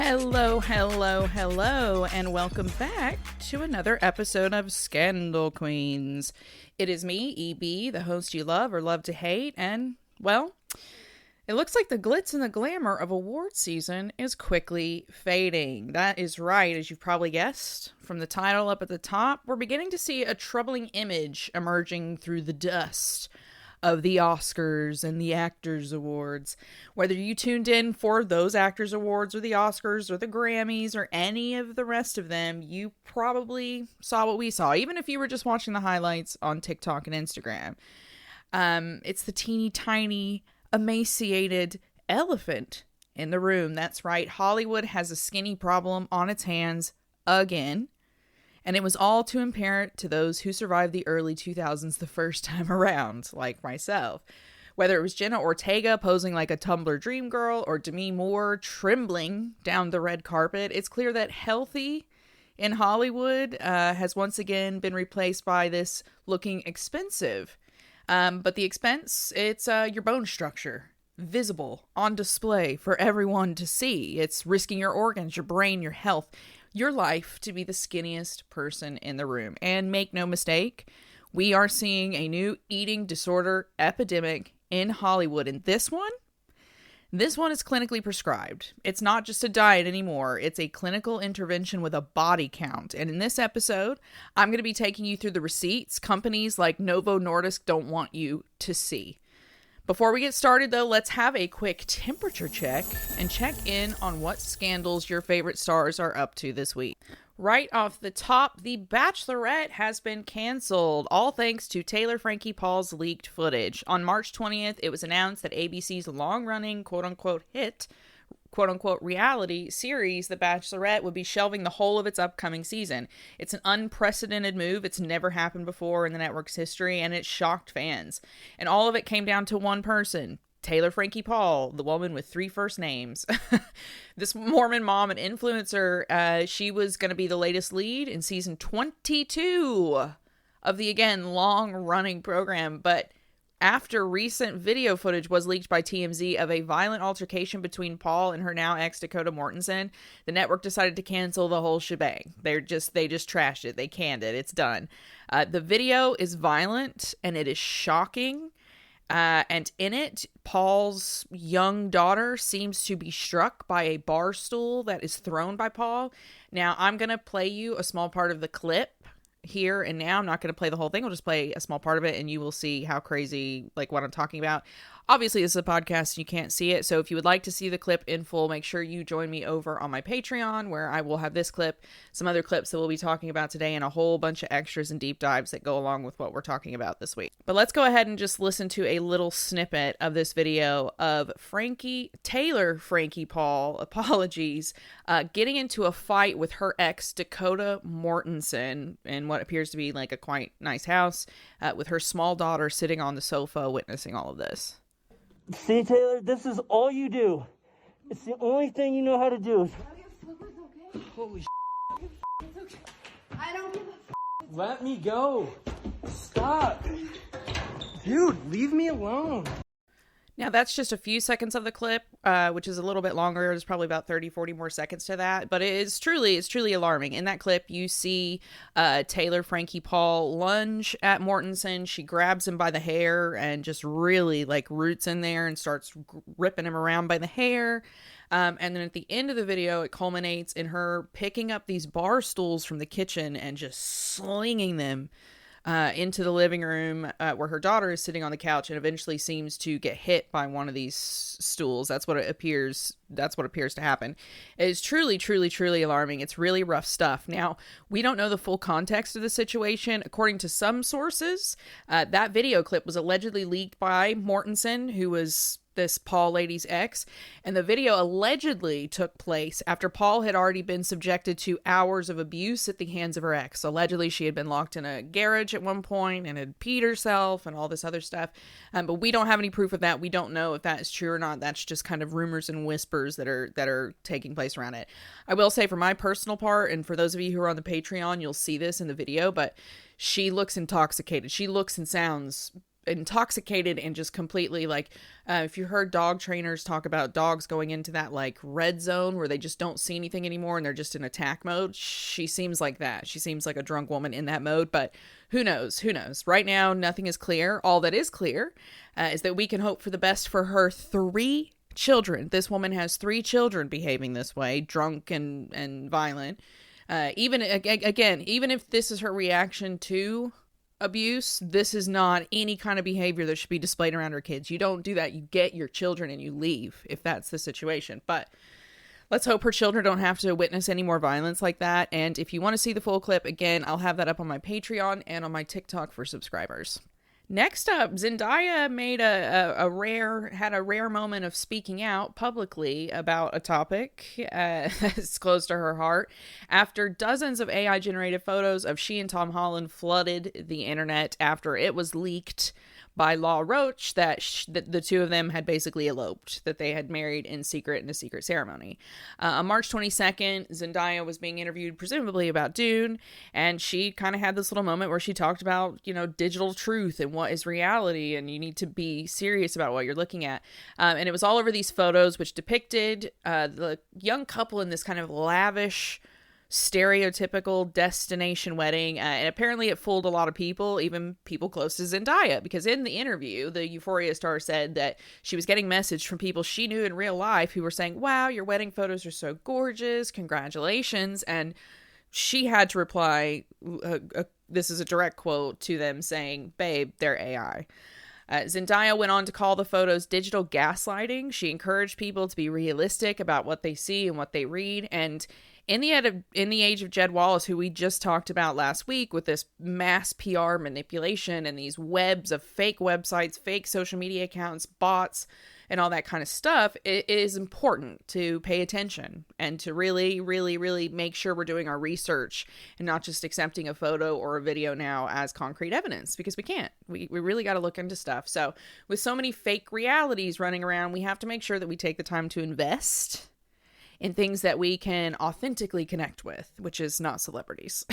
Hello, hello, hello, and welcome back to another episode of Scandal Queens. It is me, EB, the host you love or love to hate, and, well, it looks like the glitz and the glamour of award season is quickly fading. That is right, as you've probably guessed. From the title up at the top, we're beginning to see a troubling image emerging through the dust of the Oscars and the Actors Awards. Whether you tuned in for those Actors Awards or the Oscars or the Grammys or any of the rest of them, you probably saw what we saw, even if you were just watching the highlights on TikTok and Instagram. It's the teeny tiny emaciated elephant in the room. That's right, Hollywood has a skinny problem on its hands again. And it was all too apparent to those who survived the early 2000s the first time around, like myself. Whether it was Jenna Ortega posing like a Tumblr dream girl or Demi Moore trembling down the red carpet, it's clear that healthy in Hollywood has once again been replaced by this looking expensive. But the expense, it's your bone structure, visible, on display for everyone to see. It's risking your organs, your brain, your health, your life to be the skinniest person in the room. And make no mistake, we are seeing a new eating disorder epidemic in Hollywood. And this one is clinically prescribed. It's not just a diet anymore. It's a clinical intervention with a body count. And in this episode, I'm going to be taking you through the receipts companies like Novo Nordisk don't want you to see. Before we get started, though, let's have a quick temperature check and check in on what scandals your favorite stars are up to this week. Right off the top, The Bachelorette has been canceled, all thanks to Taylor Frankie Paul's leaked footage. On March 20th, it was announced that ABC's long-running quote-unquote hit, quote-unquote reality series, The Bachelorette, would be shelving the whole of its upcoming season. It's an unprecedented move. It's never happened before in the network's history, and it shocked fans. And all of it came down to one person, Taylor Frankie Paul, the woman with 3 first names. This Mormon mom and influencer, she was going to be the latest lead in season 22 of the, again, long-running program, but after recent video footage was leaked by TMZ of a violent altercation between Paul and her now ex Dakota Mortensen, the network decided to cancel the whole shebang. They just trashed it. They canned it. It's done. The video is violent and it is shocking. And in it, Paul's young daughter seems to be struck by a bar stool that is thrown by Paul. Now, I'm going to play you a small part of the clip here and now. I'm not going to play the whole thing. I'll just play a small part of it and you will see how crazy, like, what I'm talking about. Obviously, this is a podcast. You can't see it. So if you would like to see the clip in full, make sure you join me over on my Patreon, where I will have this clip, some other clips that we'll be talking about today, and a whole bunch of extras and deep dives that go along with what we're talking about this week. But let's go ahead and just listen to a little snippet of this video of Taylor Frankie Paul, apologies, getting into a fight with her ex Dakota Mortensen in what appears to be like a quite nice house, with her small daughter sitting on the sofa witnessing all of this. See, Taylor, this is all you do. It's the only thing you know how to do. Okay. Holy It's okay. I don't give a Let me go. Stop. Dude, leave me alone. Now, that's just a few seconds of the clip, which is a little bit longer. There's probably about 30, 40 more seconds to that. But it's truly alarming. In that clip, you see Taylor Frankie Paul lunge at Mortensen. She grabs him by the hair and just really, like, roots in there and starts ripping him around by the hair. And then at the end of the video, it culminates in her picking up these bar stools from the kitchen and just slinging them into the living room where her daughter is sitting on the couch, and eventually seems to get hit by one of these stools. That's what appears to happen. It is truly alarming. It's really rough stuff. Now, we don't know the full context of the situation. According to some sources, that video clip was allegedly leaked by Mortensen, who was this Paul lady's ex, and the video allegedly took place after Paul had already been subjected to hours of abuse at the hands of her ex. Allegedly, she had been locked in a garage at one point and had peed herself and all this other stuff, but we don't have any proof of that. We don't know if that is true or not. That's just kind of rumors and whispers that are taking place around it. I will say, for my personal part, and for those of you who are on the Patreon, you'll see this in the video, but she looks intoxicated. She looks and sounds intoxicated and just completely like, if you heard dog trainers talk about dogs going into that like red zone where they just don't see anything anymore and they're just in attack mode, she seems like that. She seems like a drunk woman in that mode, but who knows? Right now, nothing is clear. All that is clear is that we can hope for the best for her 3 children. This woman has 3 children behaving this way, drunk and violent. Even if this is her reaction to abuse, this is not any kind of behavior that should be displayed around her kids. You don't do that. You get your children and you leave if that's the situation. But let's hope her children don't have to witness any more violence like that. And if you want to see the full clip, again, I'll have that up on my Patreon and on my TikTok for subscribers. Next up, Zendaya made a rare moment of speaking out publicly about a topic that's close to her heart after dozens of AI-generated photos of she and Tom Holland flooded the internet after it was leaked by Law Roach that the two of them had basically eloped, that they had married in secret in a secret ceremony. On March 22nd, Zendaya was being interviewed presumably about Dune, and she kind of had this little moment where she talked about, digital truth and what is reality, and you need to be serious about what you're looking at. And it was all over these photos, which depicted the young couple in this kind of lavish, stereotypical destination wedding, and apparently it fooled a lot of people, even people close to Zendaya, because in the interview the Euphoria star said that she was getting messages from people she knew in real life who were saying, wow, your wedding photos are so gorgeous, congratulations, and she had to reply, this is a direct quote to them saying, babe, they're AI. Zendaya went on to call the photos digital gaslighting. She encouraged people to be realistic about what they see and what they read, and in the age of Jed Wallace, who we just talked about last week with this mass PR manipulation and these webs of fake websites, fake social media accounts, bots, and all that kind of stuff, it is important to pay attention and to really, really, really make sure we're doing our research and not just accepting a photo or a video now as concrete evidence, because we can't. We really got to look into stuff. So with so many fake realities running around, we have to make sure that we take the time to invest in things that we can authentically connect with, which is not celebrities.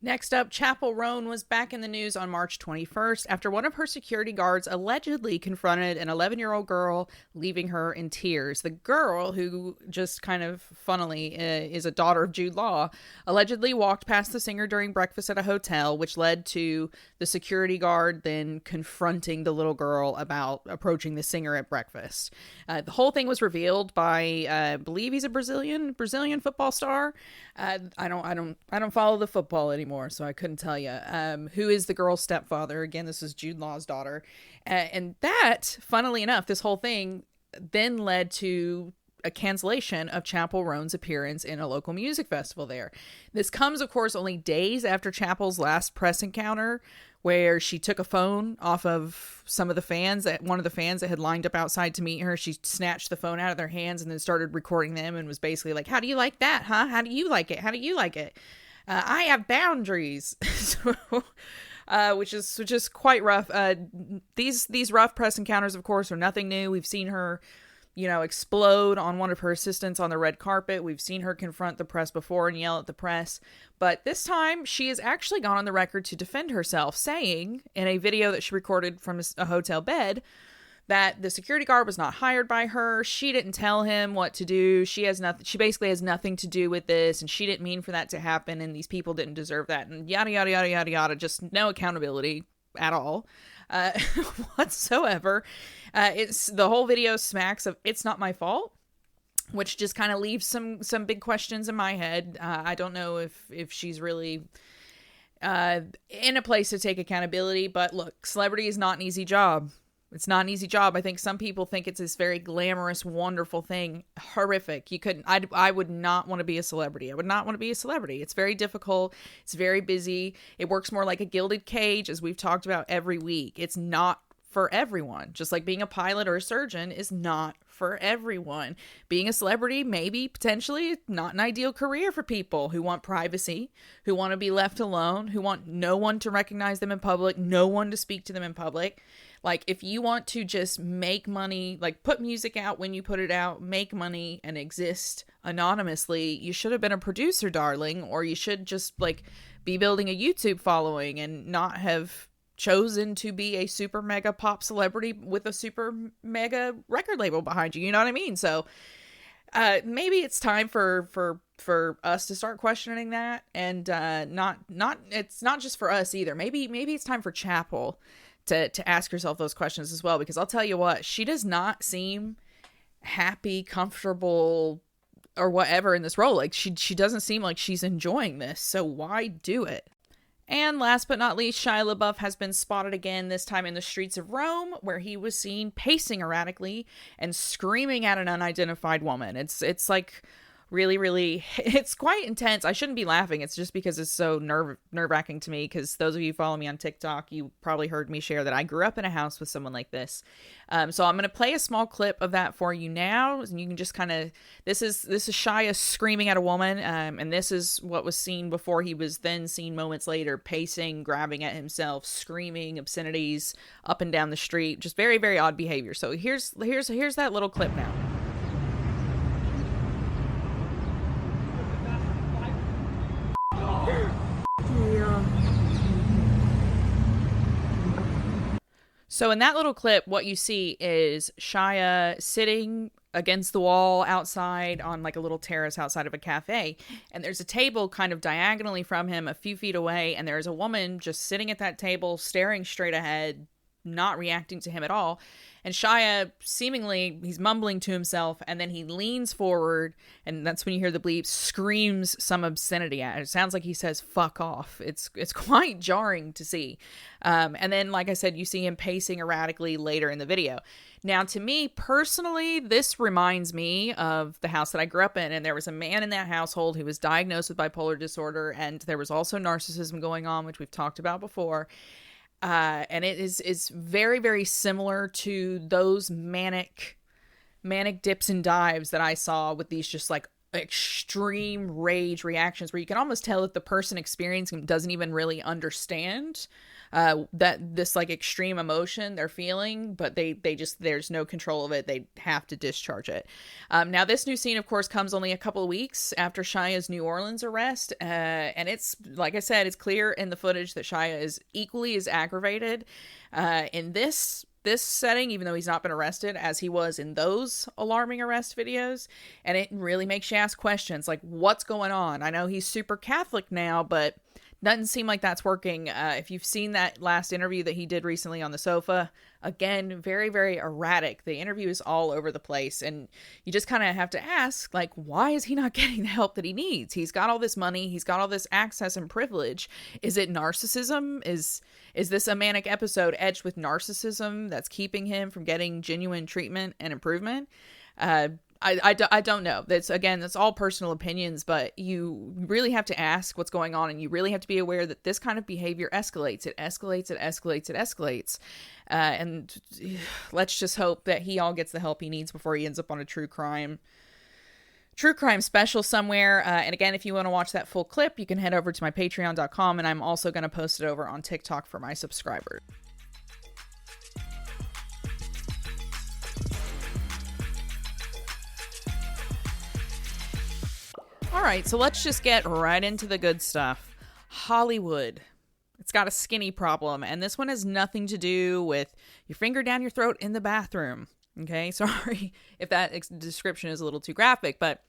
Next up, Chapel Roan was back in the news on March 21st after one of her security guards allegedly confronted an 11-year-old girl, leaving her in tears. The girl, who just kind of funnily is a daughter of Jude Law, allegedly walked past the singer during breakfast at a hotel, which led to the security guard then confronting the little girl about approaching the singer at breakfast. The whole thing was revealed by, I believe he's a Brazilian football star. I don't follow the football anymore, so I couldn't tell you who is the girl's stepfather. Again, this is Jude Law's daughter, and that, funnily enough, this whole thing then led to a cancellation of Chapel Roan's appearance in a local music festival there. This comes, of course, only days after Chapel's last press encounter, where she took a phone off of one of the fans that had lined up outside to meet her. She snatched the phone out of their hands and then started recording them and was basically like, how do you like that, huh? How do you like it? How do you like it? I have boundaries. Which is quite rough. These rough press encounters, of course, are nothing new. We've seen her, explode on one of her assistants on the red carpet. We've seen her confront the press before and yell at the press. But this time, she has actually gone on the record to defend herself, saying in a video that she recorded from a hotel bed that the security guard was not hired by her. She didn't tell him what to do. She basically has nothing to do with this, and she didn't mean for that to happen, and these people didn't deserve that, and yada, yada, yada, yada, yada. Just no accountability at all. Whatsoever. It's the whole video smacks of "it's not my fault," which just kind of leaves some big questions in my head. I don't know if she's really in a place to take accountability, but look, celebrity is not an easy job. It's not an easy job. I think some people think it's this very glamorous, wonderful thing. Horrific. I would not want to be a celebrity. I would not want to be a celebrity. It's very difficult. It's very busy. It works more like a gilded cage, as we've talked about every week. It's not for everyone. Just like being a pilot or a surgeon is not for everyone. Being a celebrity, maybe, potentially, not an ideal career for people who want privacy, who want to be left alone, who want no one to recognize them in public, no one to speak to them in public. Like, if you want to just make money, like put music out when you put it out, make money and exist anonymously, you should have been a producer, darling, or you should just like be building a YouTube following and not have chosen to be a super mega pop celebrity with a super mega record label behind you. You know what I mean? So maybe it's time for us to start questioning that, and not it's not just for us either. Maybe it's time for Chapel to ask herself those questions as well, because I'll tell you what, she does not seem happy, comfortable, or whatever in this role. Like she doesn't seem like she's enjoying this. So why do it? And last but not least, Shia LaBeouf has been spotted again, this time in the streets of Rome, where he was seen pacing erratically and screaming at an unidentified woman. It's like really, it's quite intense. I shouldn't be laughing. It's just because it's so nerve-wracking to me, because those of you who follow me on TikTok, you probably heard me share that I grew up in a house with someone like this. So I'm going to play a small clip of that for you now, and you can just kind of, this is Shia screaming at a woman, and this is what was seen before he was then seen moments later, pacing, grabbing at himself, screaming obscenities up and down the street. Just very, very odd behavior. So here's that little clip now. So in that little clip, what you see is Shia sitting against the wall outside on like a little terrace outside of a cafe. And there's a table kind of diagonally from him a few feet away. And there's a woman just sitting at that table, staring straight ahead, not reacting to him at all. And Shia, seemingly, he's mumbling to himself, and then he leans forward, and that's when you hear the bleep, screams some obscenity at it. It sounds like he says, "fuck off." It's quite jarring to see. And then, like I said, you see him pacing erratically later in the video. Now, to me, personally, this reminds me of the house that I grew up in, and there was a man in that household who was diagnosed with bipolar disorder, and there was also narcissism going on, which we've talked about before. And it is very, very similar to those manic dips and dives that I saw with these just like extreme rage reactions, where you can almost tell that the person experiencing them doesn't even really understand that this like extreme emotion they're feeling, but they just, there's no control of it. They have to discharge it. Now this new scene, of course, comes only a couple of weeks after Shia's New Orleans arrest. And it's, like I said, it's clear in the footage that Shia is equally as aggravated in this setting, even though he's not been arrested, as he was in those alarming arrest videos. And it really makes you ask questions like, what's going on? I know he's super Catholic now, but doesn't seem like that's working. If you've seen that last interview that he did recently on the sofa, again, very, very erratic. The interview is all over the place, and you just kind of have to ask, like, why is he not getting the help that he needs? He's got all this money, he's got all this access and privilege. Is it narcissism? Is this a manic episode edged with narcissism that's keeping him from getting genuine treatment and improvement? I don't know. That's all personal opinions, but you really have to ask what's going on, and you really have to be aware that this kind of behavior escalates. It escalates. And let's just hope that he all gets the help he needs before he ends up on a true crime special somewhere. And again, if you want to watch that full clip, you can head over to my patreon.com, and I'm also going to post it over on TikTok for my subscribers. All right, so let's just get right into the good stuff. Hollywood. It's got a skinny problem, and this one has nothing to do with your finger down your throat in the bathroom. Okay, sorry if that description is a little too graphic, but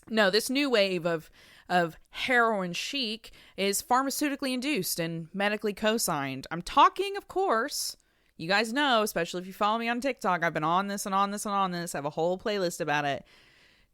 no, this new wave of heroin chic is pharmaceutically induced and medically co-signed. I'm talking, of course, you guys know, especially if you follow me on TikTok, I've been on this and on this and on this. I have a whole playlist about it.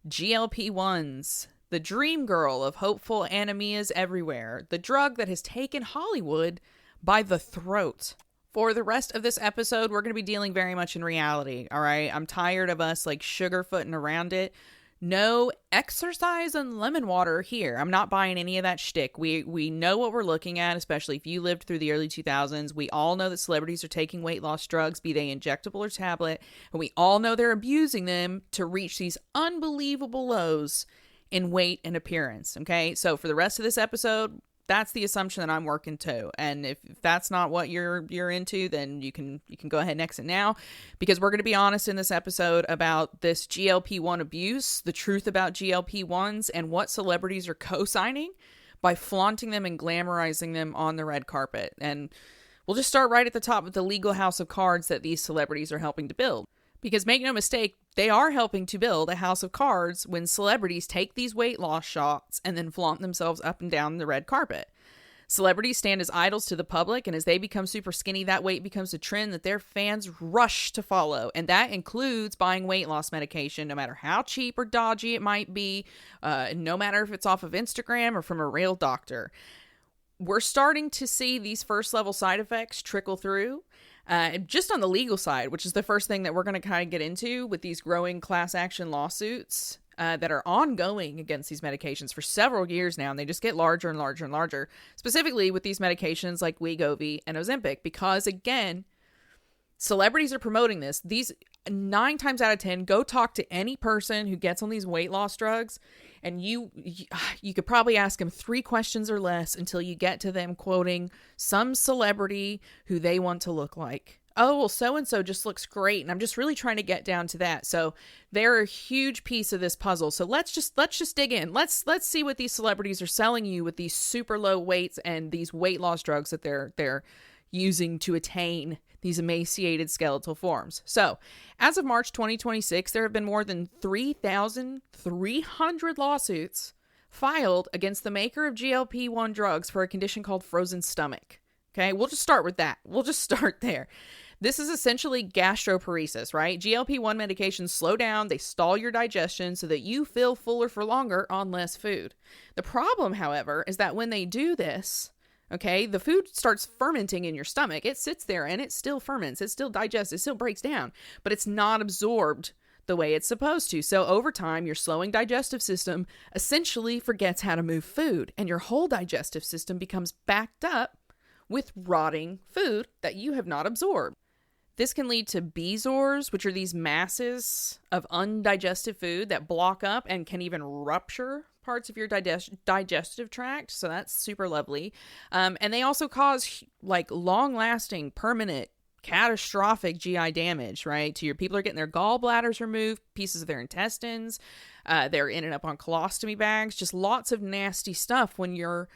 GLP-1s. The dream girl of hopeful anemias everywhere. The drug that has taken Hollywood by the throat. For the rest of this episode, we're going to be dealing very much in reality, all right? I'm tired of us, like, sugarfooting around it. No exercise and lemon water here. I'm not buying any of that shtick. We know what we're looking at, especially if you lived through the early 2000s. We all know that celebrities are taking weight loss drugs, be they injectable or tablet, and we all know they're abusing them to reach these unbelievable lows in weight and appearance. Okay, so for the rest of this episode, that's the assumption that I'm working to. And if that's not what you're into, then you can go ahead and exit now, because we're going to be honest in this episode about this GLP-1 abuse, the truth about GLP-1s, and what celebrities are co-signing by flaunting them and glamorizing them on the red carpet. And We'll just start right at the top with the legal house of cards that these celebrities are helping to build. Because make no mistake, they are helping to build a house of cards when celebrities take these weight loss shots and then flaunt themselves up and down the red carpet. Celebrities stand as idols to the public, and as they become super skinny, that weight becomes a trend that their fans rush to follow. And that includes buying weight loss medication, no matter how cheap or dodgy it might be, no matter if it's off of Instagram or from a real doctor. We're starting to see these first level side effects trickle through. Just on the legal side, which is the first thing that we're going to kind of get into with these growing class action lawsuits that are ongoing against these medications for several years now, and they just get larger and larger and larger, specifically with these medications like Wegovy and Ozempic, because again, celebrities are promoting this. These 9 times out of 10, go talk to any person who gets on these weight loss drugs, and you could probably ask them 3 questions or less until you get to them quoting some celebrity who they want to look like. Oh, well, so-and-so just looks great, and I'm just really trying to get down to that. So they're a huge piece of this puzzle. So let's just dig in. Let's see what these celebrities are selling you with these super low weights and these weight loss drugs that they're using to attain these emaciated skeletal forms. So, as of March 2026, there have been more than 3,300 lawsuits filed against the maker of GLP-1 drugs for a condition called frozen stomach. Okay, we'll just start with that. We'll just start there. This is essentially gastroparesis, right? GLP-1 medications slow down, they stall your digestion so that you feel fuller for longer on less food. The problem, however, is that when they do this, okay, the food starts fermenting in your stomach. It sits there and it still ferments. It still digests. It still breaks down, but it's not absorbed the way it's supposed to. So over time, your slowing digestive system essentially forgets how to move food, and your whole digestive system becomes backed up with rotting food that you have not absorbed. This can lead to bezors, which are these masses of undigested food that block up and can even rupture parts of your digestive tract. So that's super lovely. And they also cause like long-lasting, permanent, catastrophic GI damage, right? To your people are getting their gallbladders removed, pieces of their intestines. They're ending up on colostomy bags. Just lots of nasty stuff when your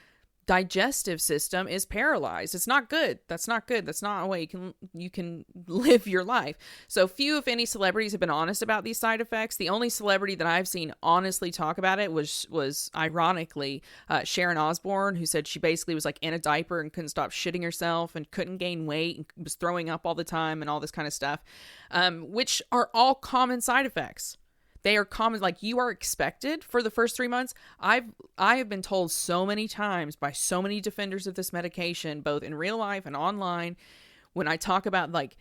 digestive system is paralyzed. It's not good. That's not good. That's not a way you can live your life. So few, if any, celebrities have been honest about these side effects. The only celebrity that I've seen honestly talk about it was ironically Sharon Osbourne, who said she basically was like in a diaper and couldn't stop shitting herself and couldn't gain weight and was throwing up all the time and all this kind of stuff, which are all common side effects. They are common, like you are expected for the first 3 months. I have been told so many times by so many defenders of this medication, both in real life and online, when I talk about like,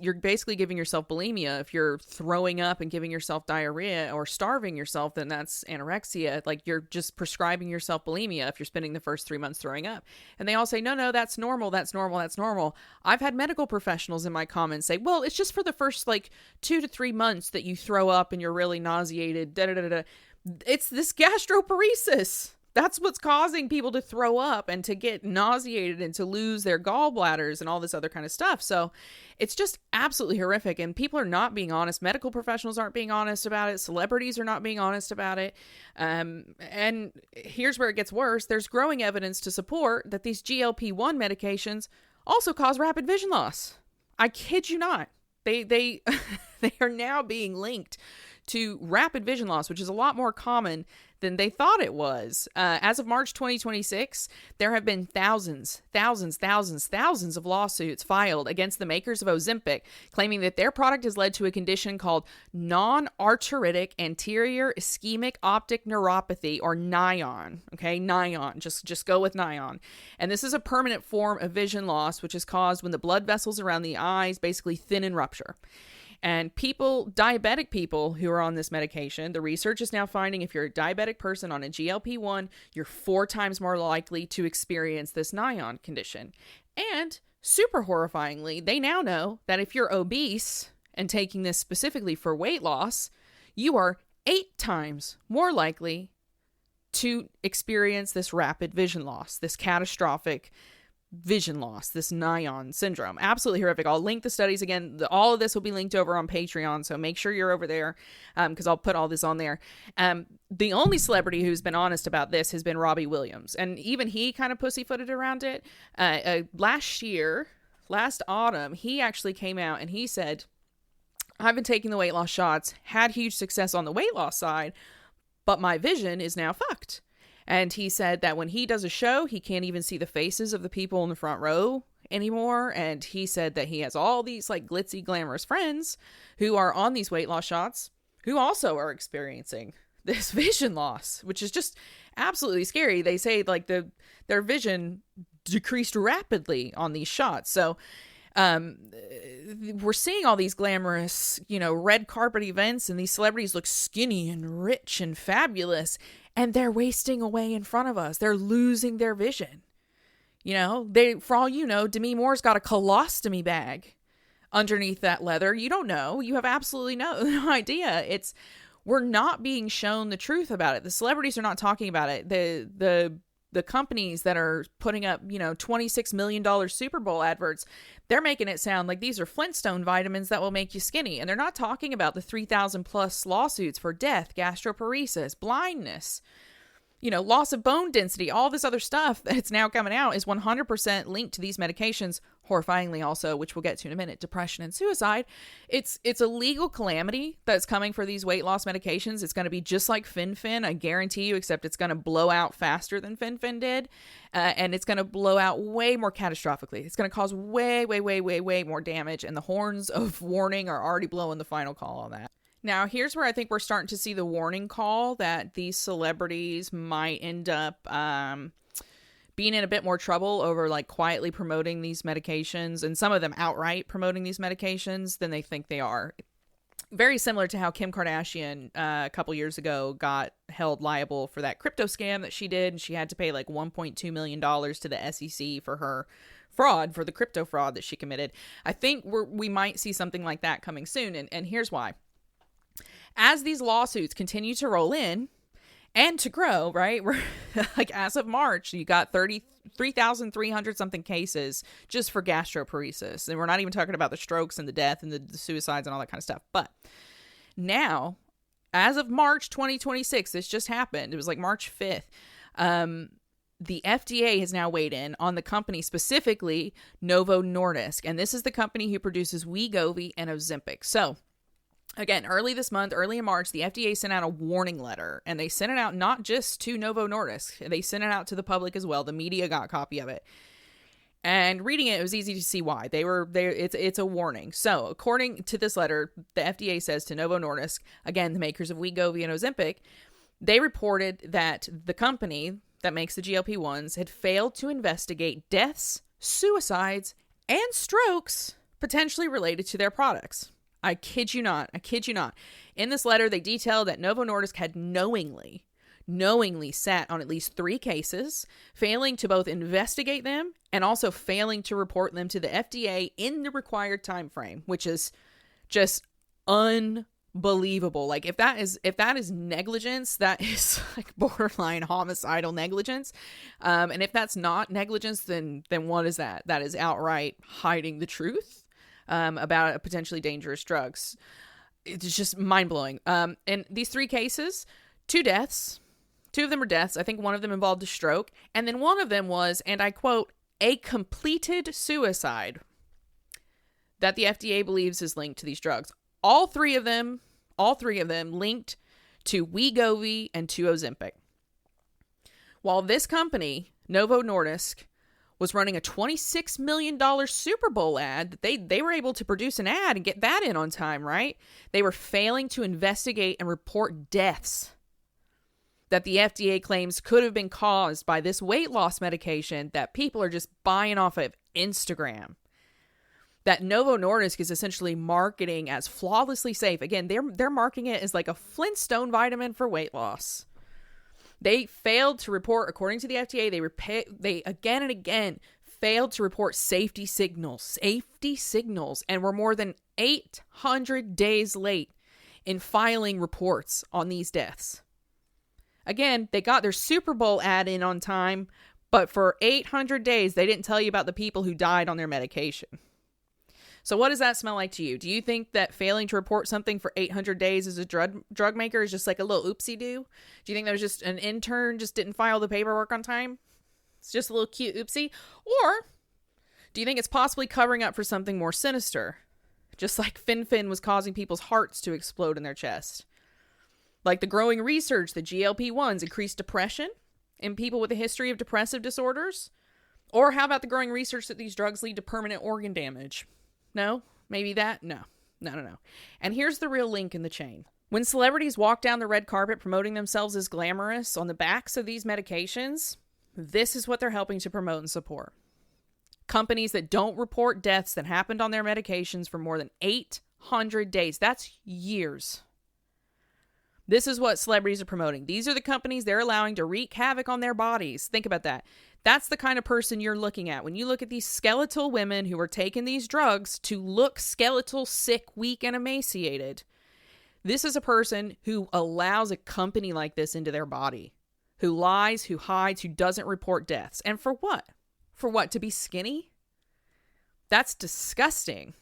you're basically giving yourself bulimia. If you're throwing up and giving yourself diarrhea or starving yourself, then that's anorexia. Like you're just prescribing yourself bulimia if you're spending the first 3 months throwing up. And they all say, no, that's normal. That's normal. That's normal. I've had medical professionals in my comments say, well, it's just for the first like 2 to 3 months that you throw up and you're really nauseated. It's this gastroparesis. That's what's causing people to throw up and to get nauseated and to lose their gallbladders and all this other kind of stuff. So it's just absolutely horrific. And people are not being honest. Medical professionals aren't being honest about it. Celebrities are not being honest about it. And here's where it gets worse. There's growing evidence to support that these GLP-1 medications also cause rapid vision loss. I kid you not. They they are now being linked to rapid vision loss, which is a lot more common than they thought it was. As of March 2026, there have been thousands of lawsuits filed against the makers of Ozempic, claiming that their product has led to a condition called non-arteritic anterior ischemic optic neuropathy, or NION. Okay, NION. Just go with NION. And this is a permanent form of vision loss, which is caused when the blood vessels around the eyes basically thin and rupture. And diabetic people who are on this medication, the research is now finding if you're a diabetic person on a GLP-1, you're 4 times more likely to experience this NION condition. And super horrifyingly, they now know that if you're obese and taking this specifically for weight loss, you are 8 times more likely to experience this rapid vision loss, this catastrophic vision loss, this NION syndrome. Absolutely horrific. I'll link the studies again. All of this will be linked over on Patreon, so make sure you're over there because I'll put all this on there. The only celebrity who's been honest about this has been Robbie Williams, and even he kind of pussyfooted around it. Last year, last autumn, he actually came out and he said, I've been taking the weight loss shots, had huge success on the weight loss side, but my vision is now fucked. And he said that when he does a show, he can't even see the faces of the people in the front row anymore. And he said that he has all these like glitzy, glamorous friends who are on these weight loss shots who also are experiencing this vision loss, which is just absolutely scary. They say like their vision decreased rapidly on these shots. So we're seeing all these glamorous, red carpet events, and these celebrities look skinny and rich and fabulous, and they're wasting away in front of us. They're losing their vision. For all you know, Demi Moore's got a colostomy bag underneath that leather. You don't know. You have absolutely no idea. We're not being shown the truth about it. The celebrities are not talking about it. The companies that are putting up, $26 million Super Bowl adverts, they're making it sound like these are Flintstone vitamins that will make you skinny. And they're not talking about the 3,000 plus lawsuits for death, gastroparesis, blindness, loss of bone density, all this other stuff that's now coming out is 100% linked to these medications. Horrifyingly also, which we'll get to in a minute, depression and suicide. It's a legal calamity that's coming for these weight loss medications. It's going to be just like Fen-Phen, I guarantee you, except it's going to blow out faster than Fen-Phen did. And it's going to blow out way more catastrophically. It's going to cause way, way, way, way, way more damage. And the horns of warning are already blowing the final call on that. Now, here's where I think we're starting to see the warning call that these celebrities might end up being in a bit more trouble over like quietly promoting these medications, and some of them outright promoting these medications than they think they are. Very similar to how Kim Kardashian a couple years ago got held liable for that crypto scam that she did. And she had to pay like $1.2 million to the SEC for her fraud, for the crypto fraud that she committed. I think we might see something like that coming soon. And here's why. As these lawsuits continue to roll in and to grow, right? We're like, as of March, you got 33,300 something cases just for gastroparesis. And we're not even talking about the strokes and the death and the suicides and all that kind of stuff. But now, as of March 2026, this just happened. It was like March 5th. The FDA has now weighed in on the company, specifically Novo Nordisk. And this is the company who produces Wegovy and Ozempic. So, again, early this month, early in March, the FDA sent out a warning letter, and they sent it out not just to Novo Nordisk. They sent it out to the public as well. The media got a copy of it. And reading it, it was easy to see why. It's a warning. So, according to this letter, the FDA says to Novo Nordisk, again, the makers of Wegovy and Ozempic, they reported that the company that makes the GLP-1s had failed to investigate deaths, suicides, and strokes potentially related to their products. I kid you not. In this letter, they detail that Novo Nordisk had knowingly sat on at least 3 cases, failing to both investigate them and also failing to report them to the FDA in the required time frame, which is just unbelievable. Like if that is negligence, that is like borderline homicidal negligence. And if that's not negligence, then what is that? That is outright hiding the truth about potentially dangerous drugs. It's just mind-blowing. And these 3 cases, 2 deaths. 2 of them are deaths. I think one of them involved a stroke. And then one of them was, and I quote, a completed suicide that the FDA believes is linked to these drugs. All three of them linked to Wegovy and to Ozempic. While this company, Novo Nordisk, was running a $26 million Super Bowl ad, that they were able to produce an ad and get that in on time, right? They were failing to investigate and report deaths that the FDA claims could have been caused by this weight loss medication that people are just buying off of Instagram. That Novo Nordisk is essentially marketing as flawlessly safe. Again, they're marketing it as like a Flintstone vitamin for weight loss. They failed to report, according to the FDA, they again and again failed to report safety signals, and were more than 800 days late in filing reports on these deaths. Again, they got their Super Bowl ad in on time, but for 800 days, they didn't tell you about the people who died on their medication. So what does that smell like to you? Do you think that failing to report something for 800 days as a drug maker is just like a little oopsie-doo? Do you think that was just an intern just didn't file the paperwork on time? It's just a little cute oopsie? Or Do you think it's possibly covering up for something more sinister? Just like Fin was causing people's hearts to explode in their chest. Like the growing research that GLP-1s increase depression in people with a history of depressive disorders? Or how about the growing research that these drugs lead to permanent organ damage? No? Maybe that? No. No. And here's the real link in the chain. When celebrities walk down the red carpet promoting themselves as glamorous on the backs of these medications, this is what they're helping to promote and support. Companies that don't report deaths that happened on their medications for more than 800 days. That's years. This is what celebrities are promoting. These are the companies they're allowing to wreak havoc on their bodies. Think about that. That's the kind of person you're looking at. When you look at these skeletal women who are taking these drugs to look skeletal, sick, weak, and emaciated, this is a person who allows a company like this into their body, who lies, who hides, who doesn't report deaths. And for what? For what? To be skinny? That's disgusting.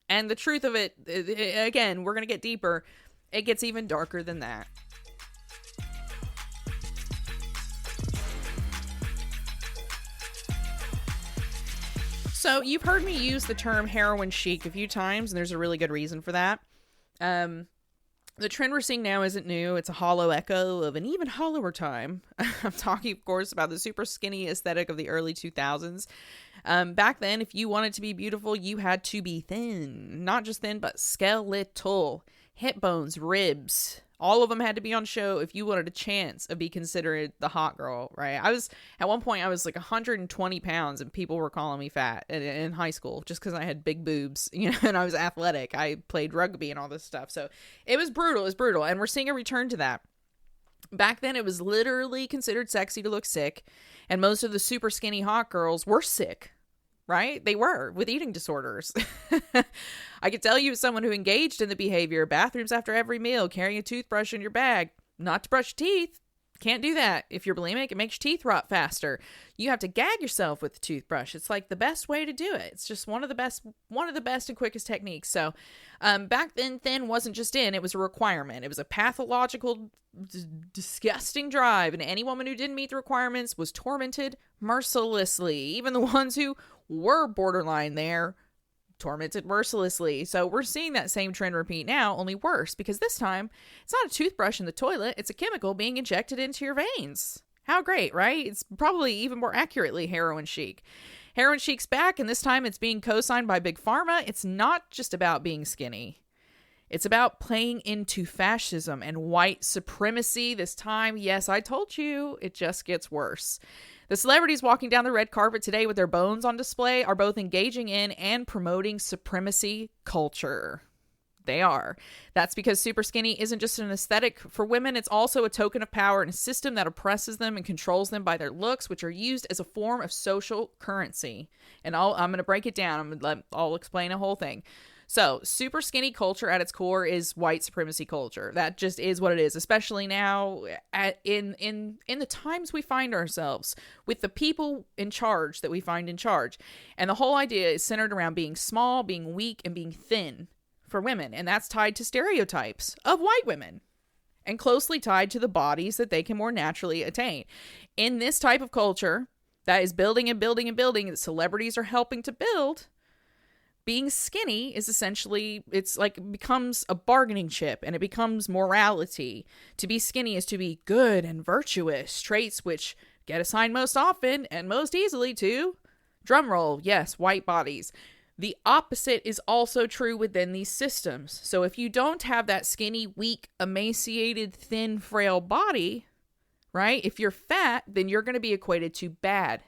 And the truth of it, again, we're going to get deeper. It gets even darker than that. So you've heard me use the term heroin chic a few times, and there's a really good reason for that. The trend we're seeing now isn't new. It's a hollow echo of an even hollower time. I'm talking, of course, about the super skinny aesthetic of the early 2000s. Back then, if you wanted to be beautiful, you had to be thin. Not just thin, but skeletal. Hip bones, ribs. All of them had to be on show if you wanted a chance of being considered the hot girl, right? At one point, I was like 120 pounds and people were calling me fat in high school just because I had big boobs, and I was athletic. I played rugby and all this stuff. So it was brutal. It was brutal. And we're seeing a return to that. Back then, it was literally considered sexy to look sick. And most of the super skinny hot girls were sick. Right? They were, with eating disorders. I could tell you as someone who engaged in the behavior, bathrooms after every meal, carrying a toothbrush in your bag, not to brush your teeth. Can't do that. If you're bulimic, it makes your teeth rot faster. You have to gag yourself with the toothbrush. It's like the best way to do it. It's just one of the best and quickest techniques. So back then, thin wasn't just in, it was a requirement. It was a pathological, disgusting drive. And any woman who didn't meet the requirements was tormented mercilessly. Even the ones who were borderline there, tormented mercilessly. So we're seeing that same trend repeat now, only worse, because this time it's not a toothbrush in the toilet, it's a chemical being injected into your veins. How great, right? It's probably even more accurately heroin chic. Heroin chic's back, and this time it's being co-signed by Big Pharma. It's not just about being skinny. It's about playing into fascism and white supremacy. This time, yes, I told you, it just gets worse. The celebrities walking down the red carpet today with their bones on display are both engaging in and promoting supremacy culture. They are. That's because super skinny isn't just an aesthetic for women. It's also a token of power and a system that oppresses them and controls them by their looks, which are used as a form of social currency. And I'm going to break it down. I'll explain a whole thing. So super skinny culture at its core is white supremacy culture. That just is what it is, especially now in the times we find ourselves with the people in charge that we find in charge. And the whole idea is centered around being small, being weak, and being thin for women. And that's tied to stereotypes of white women and closely tied to the bodies that they can more naturally attain. In this type of culture that is building and building and building, that celebrities are helping to build, being skinny is essentially, it's like it becomes a bargaining chip and it becomes morality. To be skinny is to be good and virtuous, traits which get assigned most often and most easily to, drumroll, yes, white bodies. The opposite is also true within these systems. So if you don't have that skinny, weak, emaciated, thin, frail body, right? If you're fat, then you're going to be equated to bad,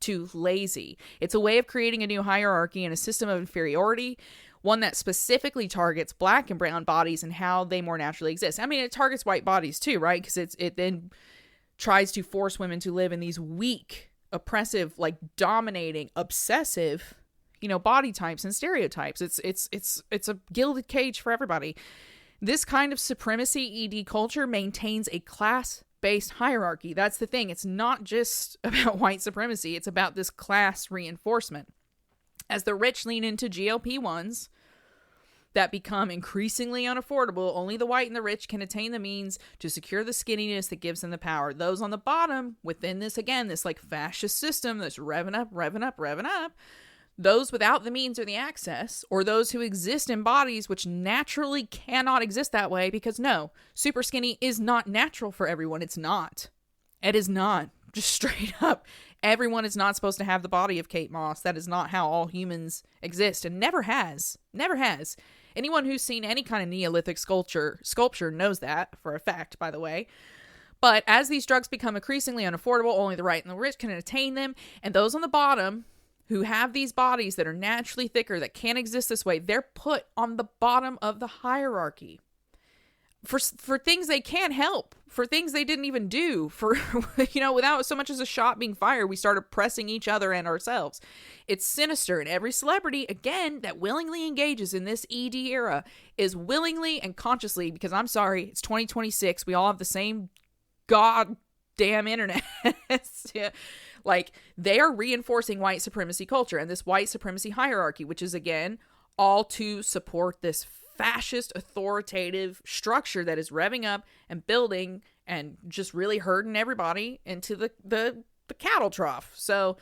to lazy. It's a way of creating a new hierarchy and a system of inferiority, one that specifically targets black and brown bodies and how they more naturally exist. I mean, it targets white bodies too, right? Because it then tries to force women to live in these weak, oppressive, like dominating, obsessive, body types and stereotypes. It's a gilded cage for everybody. This kind of supremacy ED culture maintains a class-based hierarchy. That's the thing. It's not just about white supremacy. It's about this class reinforcement. As the rich lean into GLP-1s that become increasingly unaffordable, only the white and the rich can attain the means to secure the skinniness that gives them the power. Those on the bottom, within this, again, this like fascist system that's revving up, those without the means or the access, or those who exist in bodies which naturally cannot exist that way, because no, super skinny is not natural for everyone. It's not. It is not. Just straight up. Everyone is not supposed to have the body of Kate Moss. That is not how all humans exist, and never has. Never has. Anyone who's seen any kind of Neolithic sculpture knows that for a fact, by the way. But as these drugs become increasingly unaffordable, only the right and the rich can attain them, and those on the bottom who have these bodies that are naturally thicker, that can't exist this way, they're put on the bottom of the hierarchy for things they can't help, for things they didn't even do, for, without so much as a shot being fired, we started pressing each other and ourselves. It's sinister, and every celebrity, again, that willingly engages in this ED era is willingly and consciously, because I'm sorry, it's 2026, we all have the same goddamn internet. Yeah. Like, they are reinforcing white supremacy culture and this white supremacy hierarchy, which is, again, all to support this fascist authoritative structure that is revving up and building and just really herding everybody into the cattle trough. So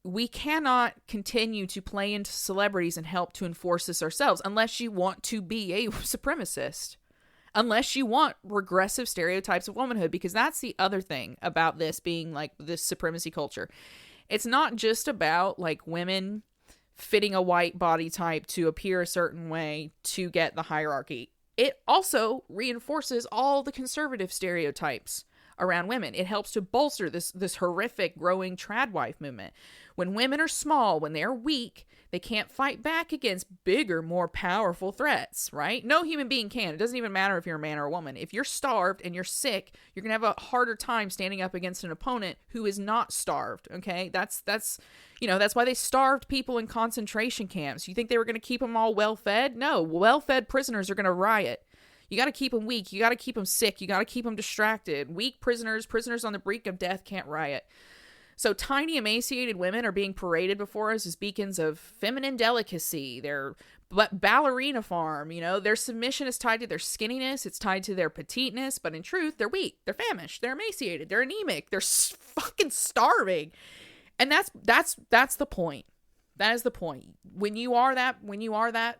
we cannot continue to play into celebrities and help to enforce this ourselves unless you want to be a supremacist. Unless you want regressive stereotypes of womanhood, because that's the other thing about this being like this supremacy culture. It's not just about like women fitting a white body type to appear a certain way to get the hierarchy. It also reinforces all the conservative stereotypes around women. It helps to bolster this horrific growing trad wife movement. When women are small, when they're weak, they can't fight back against bigger, more powerful threats, right? No human being can. It doesn't even matter if you're a man or a woman. If you're starved and you're sick, you're going to have a harder time standing up against an opponent who is not starved, okay? That's why they starved people in concentration camps. You think they were going to keep them all well-fed? No, well-fed prisoners are going to riot. You got to keep them weak. You got to keep them sick. You got to keep them distracted. Weak prisoners on the brink of death can't riot. So tiny, emaciated women are being paraded before us as beacons of feminine delicacy. They're ballerina farm, their submission is tied to their skinniness. It's tied to their petiteness. But in truth, they're weak. They're famished. They're emaciated. They're anemic. They're fucking starving. And that's the point. That is the point. When you are that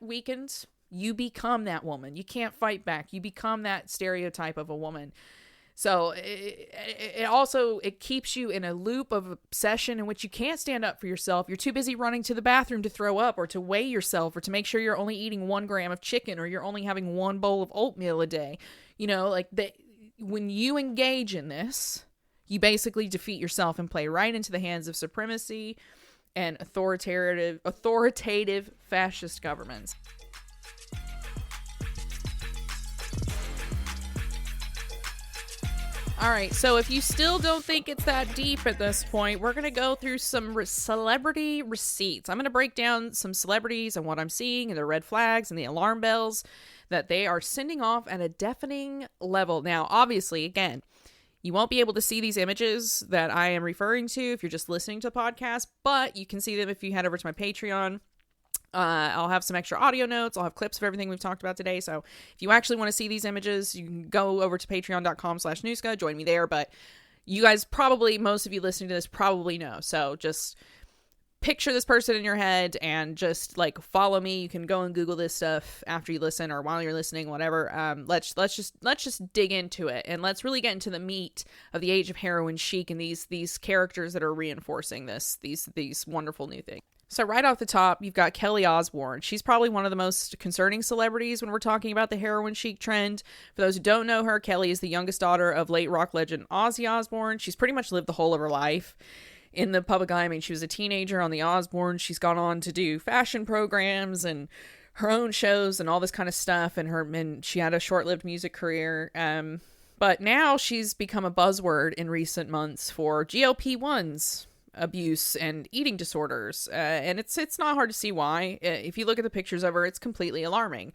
weakened, you become that woman. You can't fight back. You become that stereotype of a woman. So it keeps you in a loop of obsession in which you can't stand up for yourself. You're too busy running to the bathroom to throw up or to weigh yourself or to make sure you're only eating 1 gram of chicken or you're only having 1 bowl of oatmeal a day. When you engage in this, you basically defeat yourself and play right into the hands of supremacy and authoritative fascist governments. All right, so if you still don't think it's that deep at this point, we're going to go through some celebrity receipts. I'm going to break down some celebrities and what I'm seeing and the red flags and the alarm bells that they are sending off at a deafening level. Now, obviously, again, you won't be able to see these images that I am referring to if you're just listening to the podcast, but you can see them if you head over to my Patreon. I'll have some extra audio notes. I'll have clips of everything we've talked about today. So if you actually want to see these images, you can go over to patreon.com/Nooska, join me there. But you guys most of you listening to this probably know. So just picture this person in your head and just follow me. You can go and Google this stuff after you listen or while you're listening, whatever. Let's just dig into it and let's really get into the meat of the age of Heroin Chic and these characters that are reinforcing these wonderful new things. So right off the top, you've got Kelly Osbourne. She's probably one of the most concerning celebrities when we're talking about the heroin chic trend. For those who don't know her, Kelly is the youngest daughter of late rock legend Ozzy Osbourne. She's pretty much lived the whole of her life in the public eye. I mean, she was a teenager on the Osbournes. She's gone on to do fashion programs and her own shows and all this kind of stuff. And she had a short-lived music career. But now she's become a buzzword in recent months for GLP-1s. Abuse and eating disorders, and it's not hard to see why. If you look at the pictures of her, it's completely alarming.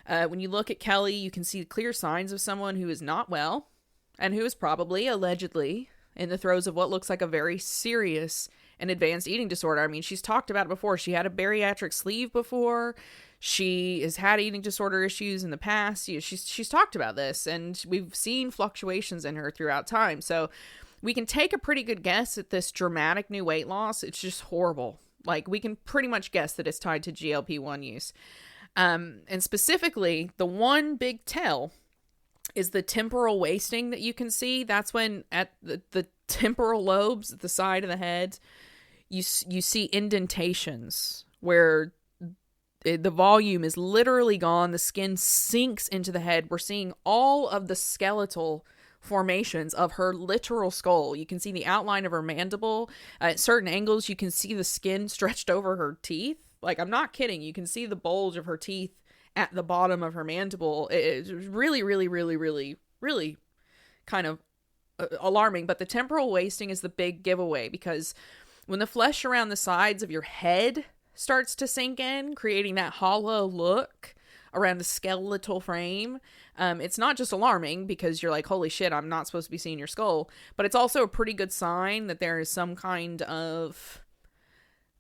When you look at Kelly, you can see clear signs of someone who is not well and who is probably, allegedly, in the throes of what looks like a very serious and advanced eating disorder. I mean, she's talked about it before. She had a bariatric sleeve before. She has had eating disorder issues in the past. She's talked about this, and we've seen fluctuations in her throughout time. So we can take a pretty good guess at this dramatic new weight loss. It's just horrible. Like, we can pretty much guess that it's tied to GLP-1 use. And specifically, the one big tell is the temporal wasting that you can see. That's when at the temporal lobes at the side of the head, you see indentations where the volume is literally gone. The skin sinks into the head. We're seeing all of the skeletal formations of her literal skull. You can see the outline of her mandible. At certain angles, you can see the skin stretched over her teeth. Like, I'm not kidding. You can see the bulge of her teeth at the bottom of her mandible. It's really, really, really, really, really kind of alarming. But the temporal wasting is the big giveaway, because when the flesh around the sides of your head starts to sink in, creating that hollow look around the skeletal frame, it's not just alarming because you're like, holy shit, I'm not supposed to be seeing your skull, but it's also a pretty good sign that there is some kind of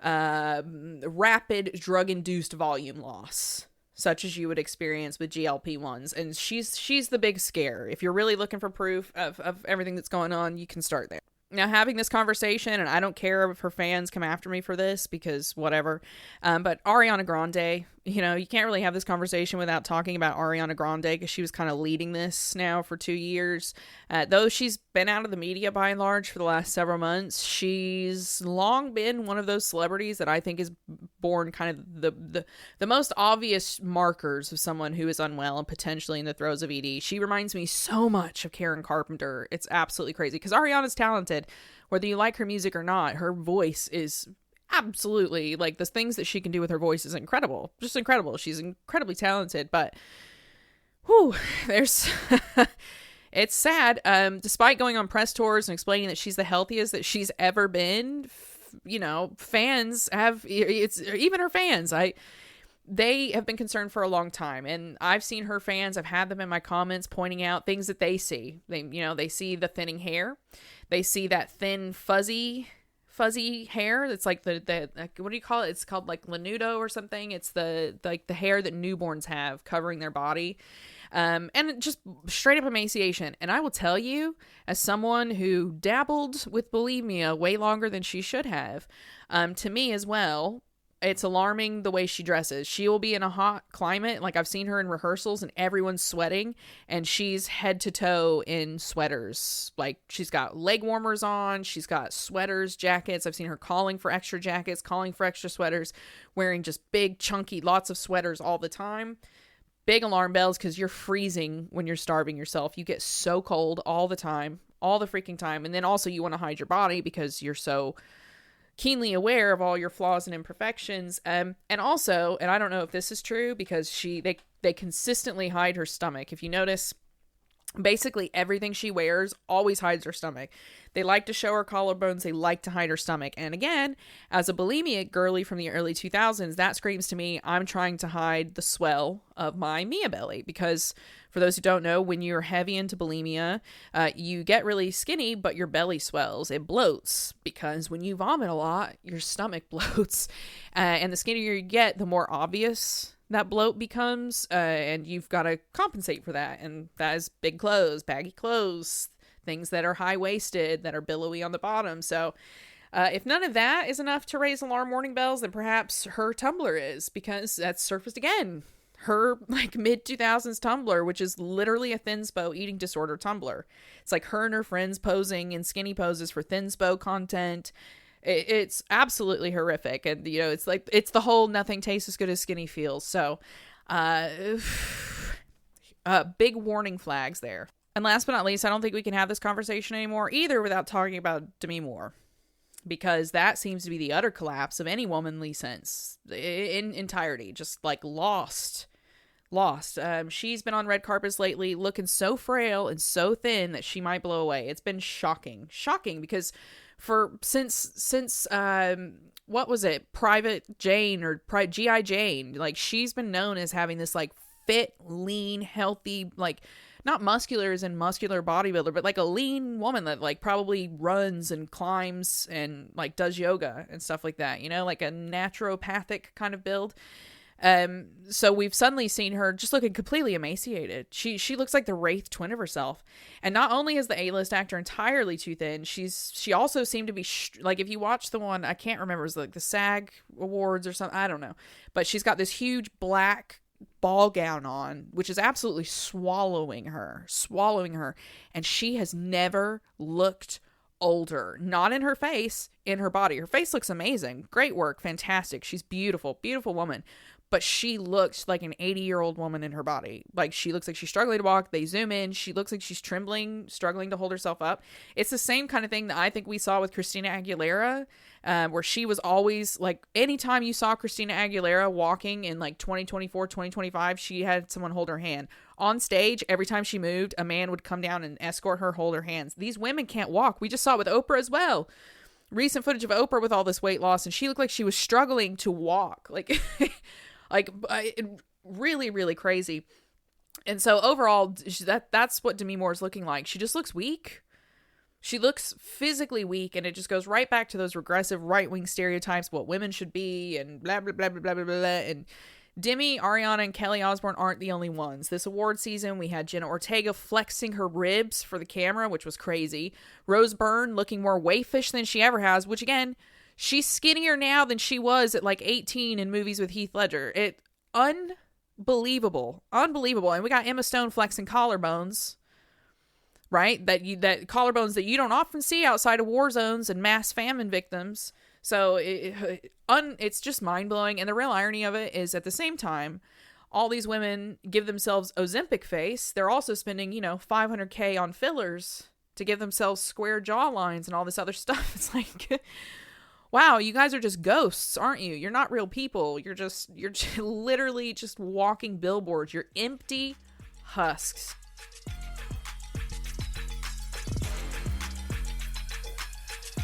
rapid drug-induced volume loss, such as you would experience with GLP-1s. And she's the big scare. If you're really looking for proof of everything that's going on, you can start there. Now, having this conversation, and I don't care if her fans come after me for this, because whatever, but Ariana Grande, you know, you can't really have this conversation without talking about Ariana Grande, because she was kind of leading this now for 2 years. Though she's been out of the media by and large for the last several months, she's long been one of those celebrities that I think is born kind of the most obvious markers of someone who is unwell and potentially in the throes of ED. She reminds me so much of Karen Carpenter. It's absolutely crazy, because Ariana's talented. Whether you like her music or not, her voice is absolutely, like, the things that she can do with her voice is incredible. Just incredible. She's incredibly talented, but whew, there's it's sad. Despite going on press tours and explaining that she's the healthiest that she's ever been, you know, fans have, it's even her fans, they have been concerned for a long time. And I've seen her fans, I've had them in my comments pointing out things that they see. They see the thinning hair. They see that thin, fuzzy hair. That's like the what do you call it? It's called like lanudo or something. It's the hair that newborns have covering their body. And just straight up emaciation. And I will tell you, as someone who dabbled with bulimia way longer than she should have, to me as well, it's alarming the way she dresses. She will be in a hot climate. Like, I've seen her in rehearsals and everyone's sweating and she's head to toe in sweaters. Like, she's got leg warmers on. She's got sweaters, jackets. I've seen her calling for extra jackets, calling for extra sweaters, wearing just big, chunky, lots of sweaters all the time. Big alarm bells, because you're freezing when you're starving yourself. You get so cold all the time, all the freaking time. And then also you want to hide your body because you're so keenly aware of all your flaws and imperfections. And also, and I don't know if this is true, because they consistently hide her stomach. If you notice, basically everything she wears always hides her stomach. They like to show her collarbones. They like to hide her stomach. And again, as a bulimic girly from the early 2000s, that screams to me, I'm trying to hide the swell of my Mia belly. Because for those who don't know, when you're heavy into bulimia, you get really skinny, but your belly swells. It bloats, because when you vomit a lot, your stomach bloats. And the skinnier you get, the more obvious that bloat becomes, and you've got to compensate for that. And that is big clothes, baggy clothes, things that are high-waisted, that are billowy on the bottom. So if none of that is enough to raise alarm warning bells, then perhaps her Tumblr is, because that's surfaced again. Her, like, mid-2000s Tumblr, which is literally a thinspo eating disorder Tumblr. It's like her and her friends posing in skinny poses for thinspo content. It's absolutely horrific. And, you know, it's like, it's the whole nothing tastes as good as skinny feels. So, big warning flags there. And last but not least, I don't think we can have this conversation anymore either without talking about Demi Moore, because that seems to be the utter collapse of any womanly sense in entirety. Just like lost. She's been on red carpets lately looking so frail and so thin that she might blow away. It's been shocking because since what was it, Private Jane or G.I. Jane, like, she's been known as having this like fit, lean, healthy, like, not muscular as in muscular bodybuilder, but like a lean woman that like probably runs and climbs and like does yoga and stuff like that, you know, like a naturopathic kind of build. So we've suddenly seen her just looking completely emaciated. She looks like the wraith twin of herself. And not only is the A-list actor entirely too thin, she also seemed to be like, if you watch the one, I can't remember, it was like the SAG Awards or something, I don't know, but she's got this huge black ball gown on, which is absolutely swallowing her, and she has never looked older. Not in her face, in her body. Her face looks amazing, great work, fantastic, she's beautiful woman, but she looks like an 80-year-old woman in her body. Like, she looks like she's struggling to walk. They zoom in, she looks like she's trembling, struggling to hold herself up. It's the same kind of thing that I think we saw with Christina Aguilera, where she was always like, anytime you saw Christina Aguilera walking in like 2024, 2025, she had someone hold her hand. On stage, every time she moved, a man would come down and escort her, hold her hands. These women can't walk. We just saw it with Oprah as well. Recent footage of Oprah with all this weight loss, and she looked like she was struggling to walk. Like, really, really crazy. And so overall, that's what Demi Moore is looking like. She just looks weak. She looks physically weak, and it just goes right back to those regressive right-wing stereotypes, what women should be, and blah, blah, blah, blah, blah, blah, blah. And Demi, Ariana, and Kelly Osbourne aren't the only ones. This award season, we had Jenna Ortega flexing her ribs for the camera, which was crazy. Rose Byrne looking more waifish than she ever has, which, again, she's skinnier now than she was at like 18 in movies with Heath Ledger. Unbelievable. And we got Emma Stone flexing collarbones, right? That collarbones that you don't often see outside of war zones and mass famine victims. So it's just mind-blowing. And the real irony of it is, at the same time, all these women give themselves Ozempic face. They're also spending, $500K on fillers to give themselves square jawlines and all this other stuff. It's like, wow, you guys are just ghosts, aren't you? You're not real people. You're literally just walking billboards. You're empty husks.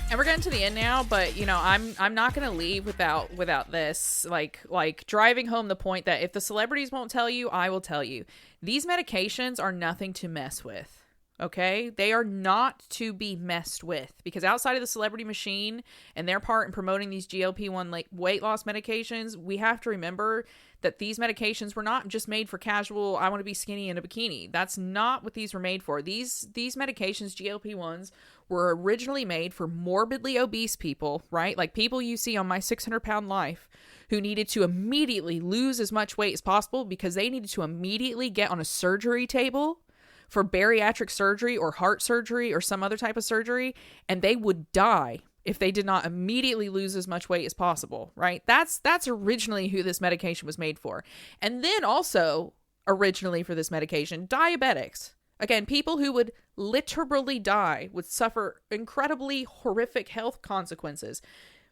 And we're getting to the end now, but I'm not gonna leave without this. Like driving home the point that if the celebrities won't tell you, I will tell you. These medications are nothing to mess with. Okay? They are not to be messed with, because outside of the celebrity machine and their part in promoting these GLP-1 weight loss medications, we have to remember that these medications were not just made for casual, I want to be skinny in a bikini. That's not what these were made for. These medications, GLP-1s, were originally made for morbidly obese people, right? Like people you see on My 600-Pound Life, who needed to immediately lose as much weight as possible because they needed to immediately get on a surgery table for bariatric surgery or heart surgery or some other type of surgery, and they would die if they did not immediately lose as much weight as possible, right? That's originally who this medication was made for. And then also, originally for this medication, diabetics. Again, people who would literally die, would suffer incredibly horrific health consequences.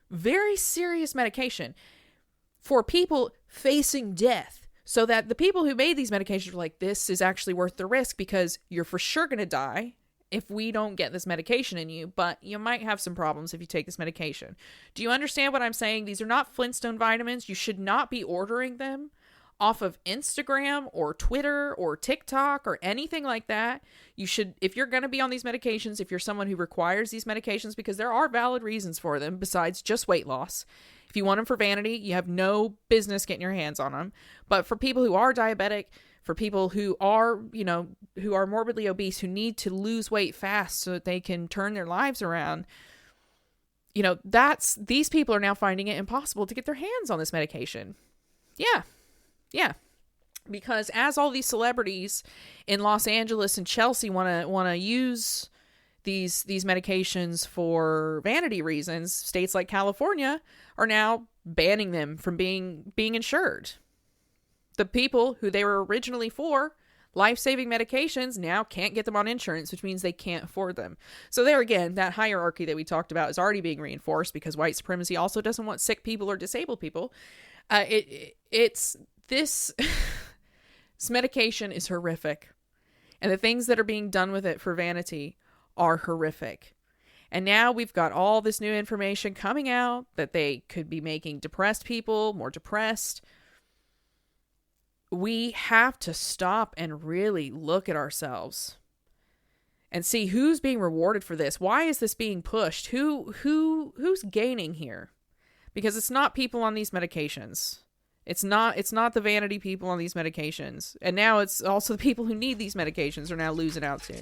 Very serious medication for people facing death. So that the people who made these medications were like, this is actually worth the risk because you're for sure going to die if we don't get this medication in you, but you might have some problems if you take this medication. Do you understand what I'm saying? These are not Flintstone vitamins. You should not be ordering them off of Instagram or Twitter or TikTok or anything like that. You should, if you're going to be on these medications, if you're someone who requires these medications, because there are valid reasons for them besides just weight loss. If you want them for vanity, you have no business getting your hands on them. But for people who are diabetic, for people who are, who are morbidly obese, who need to lose weight fast so that they can turn their lives around, these people are now finding it impossible to get their hands on this medication. Yeah. Because as all these celebrities in Los Angeles and Chelsea want to use these medications for vanity reasons, states like California are now banning them from being insured. The people who they were originally for, life-saving medications, now can't get them on insurance, which means they can't afford them. So there again, that hierarchy that we talked about is already being reinforced because white supremacy also doesn't want sick people or disabled people. This medication is horrific. And the things that are being done with it for vanity are horrific. And now we've got all this new information coming out that they could be making depressed people more depressed. We have to stop and really look at ourselves and see who's being rewarded for this. Why is this being pushed? Who's gaining here? Because it's not people on these medications. It's not the vanity people on these medications. And now it's also the people who need these medications are now losing out too.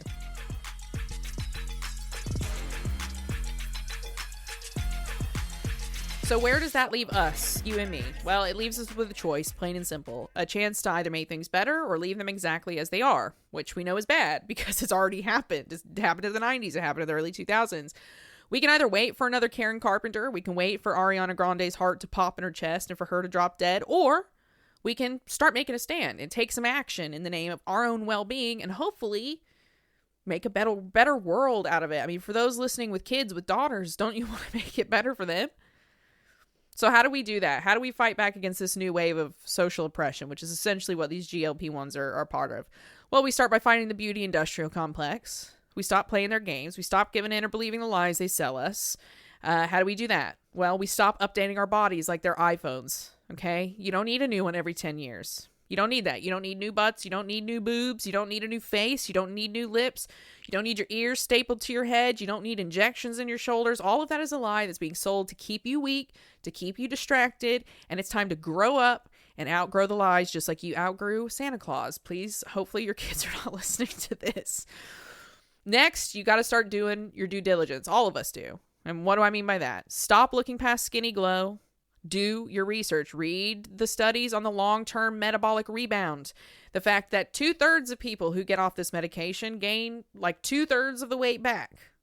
So where does that leave us, you and me? Well, it leaves us with a choice, plain and simple. A chance to either make things better or leave them exactly as they are, which we know is bad because it's already happened. It happened in the 90s. It happened in the early 2000s. We can either wait for another Karen Carpenter, we can wait for Ariana Grande's heart to pop in her chest and for her to drop dead, or we can start making a stand and take some action in the name of our own well-being and hopefully make a better world out of it. I mean, for those listening with kids, with daughters, don't you want to make it better for them? So how do we do that? How do we fight back against this new wave of social oppression, which is essentially what these GLP-1s are part of? Well, we start by fighting the beauty industrial complex. We stop playing their games. We stop giving in or believing the lies they sell us. How do we do that? Well, we stop updating our bodies like they're iPhones, okay? You don't need a new one every 10 years. You don't need that. You don't need new butts. You don't need new boobs. You don't need a new face. You don't need new lips. You don't need your ears stapled to your head. You don't need injections in your shoulders. All of that is a lie that's being sold to keep you weak, to keep you distracted, and it's time to grow up and outgrow the lies just like you outgrew Santa Claus. Please, hopefully your kids are not listening to this. Next, you got to start doing your due diligence. All of us do. And what do I mean by that? Stop looking past skinny glow. Do your research. Read the studies on the long-term metabolic rebound. The fact that 2/3 of people who get off this medication gain like 2/3 of the weight back.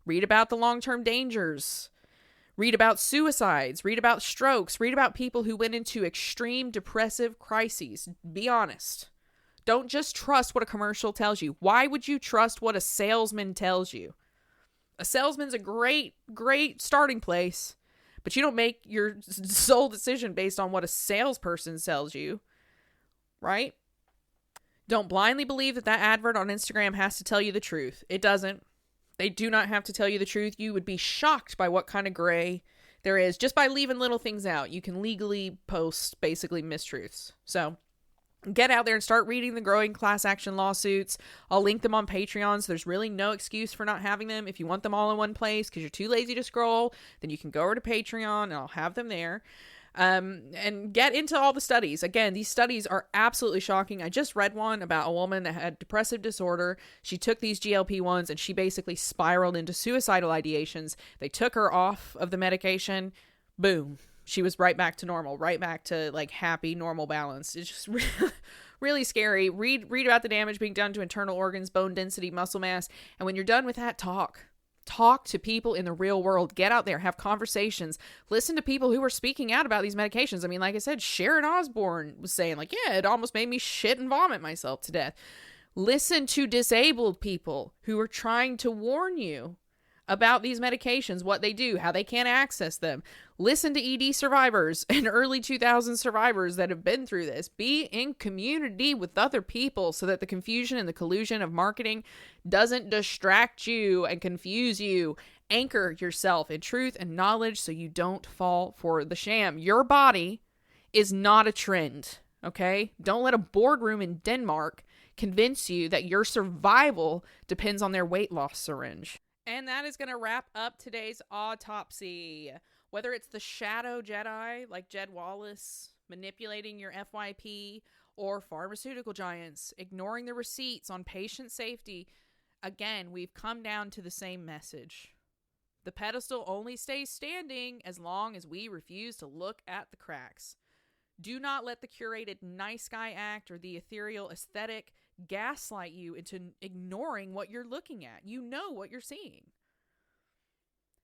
Read about the long-term dangers. Read about suicides. Read about strokes. Read about people who went into extreme depressive crises. Be honest. Don't just trust what a commercial tells you. Why would you trust what a salesman tells you? A salesman's a great starting place. But you don't make your sole decision based on what a salesperson sells you, right? Don't blindly believe that advert on Instagram has to tell you the truth. It doesn't. They do not have to tell you the truth. You would be shocked by what kind of gray there is just by leaving little things out. You can legally post basically mistruths. So get out there and start reading the growing class action lawsuits. I'll link them on Patreon, so there's really no excuse for not having them. If you want them all in one place because you're too lazy to scroll, then you can go over to Patreon and I'll have them there. And get into all the studies. Again, these studies are absolutely shocking. I just read one about a woman that had depressive disorder. She took these GLP-1s and she basically spiraled into suicidal ideations. They took her off of the medication. Boom. She was right back to normal, right back to like happy, normal balance. It's just really scary. Read about the damage being done to internal organs, bone density, muscle mass. And when you're done with that, talk to people in the real world. Get out there, have conversations, listen to people who are speaking out about these medications. I mean, like I said, Sharon Osbourne was saying like, yeah, it almost made me shit and vomit myself to death. Listen to disabled people who are trying to warn you about these medications, what they do, how they can't access them. Listen to ED survivors and early 2000s survivors that have been through this. Be in community with other people so that the confusion and the collusion of marketing doesn't distract you and confuse you. Anchor yourself in truth and knowledge so you don't fall for the sham. Your body is not a trend, okay? Don't let a boardroom in Denmark convince you that your survival depends on their weight loss syringe. And that is going to wrap up today's autopsy. Whether it's the shadow Jedi, like Jed Wallace, manipulating your FYP, or pharmaceutical giants, ignoring the receipts on patient safety, again, we've come down to the same message. The pedestal only stays standing as long as we refuse to look at the cracks. Do not let the curated nice guy act or the ethereal aesthetic gaslight you into ignoring what you're looking at. You know what you're seeing.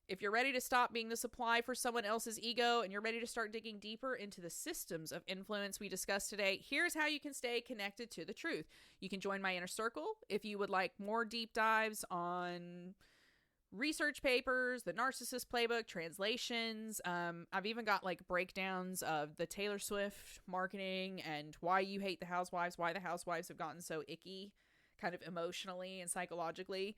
If you're ready to stop being the supply for someone else's ego and you're ready to start digging deeper into the systems of influence we discussed today, here's how you can stay connected to the truth. You can join my inner circle if you would like more deep dives on research papers, the Narcissist Playbook, translations. I've even got like breakdowns of the Taylor Swift marketing and why you hate the housewives, why the housewives have gotten so icky, kind of emotionally and psychologically.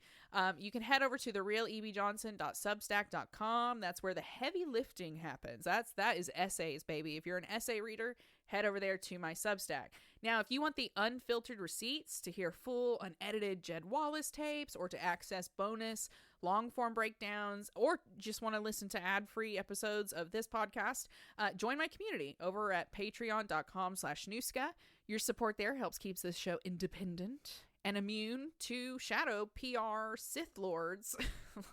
You can head over to therealebjohnson.substack.com. That's where the heavy lifting happens. That is essays, baby. If you're an essay reader, head over there to my Substack. Now, if you want the unfiltered receipts to hear full, unedited Jed Wallace tapes, or to access bonus long-form breakdowns, or just want to listen to ad-free episodes of this podcast, join my community over at patreon.com/Nooska. Your support there helps keeps this show independent and immune to shadow PR Sith Lords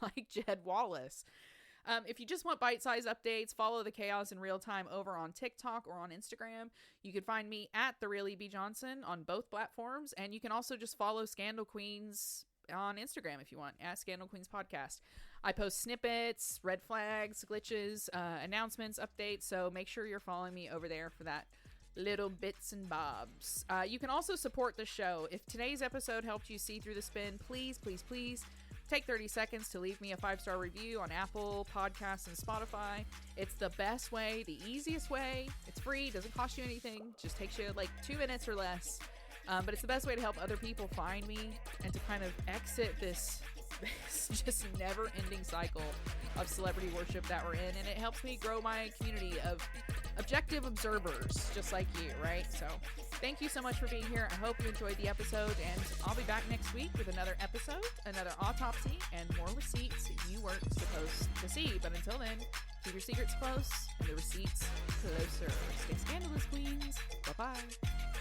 like Jed Wallace. If you just want bite-sized updates, follow the chaos in real time over on TikTok or on Instagram. You can find me at The Real E.B. Johnson on both platforms, and you can also just follow Scandal Queens on Instagram if you want, at Scandal Queens Podcast. I post snippets, red flags, glitches, announcements, updates, so make sure you're following me over there for that little bits and bobs. You can also support the show. If today's episode helped you see through the spin, please take 30 seconds to leave me a 5-star review on Apple Podcasts and Spotify. It's the best way, the easiest way. It's free, doesn't cost you anything, just takes you like 2 minutes or less. But it's the best way to help other people find me and to kind of exit this just never-ending cycle of celebrity worship that we're in. And it helps me grow my community of objective observers just like you, right? So thank you so much for being here. I hope you enjoyed the episode, and I'll be back next week with another episode, another autopsy, and more receipts you weren't supposed to see. But until then, keep your secrets close and the receipts closer. Stay scandalous, queens. Bye-bye.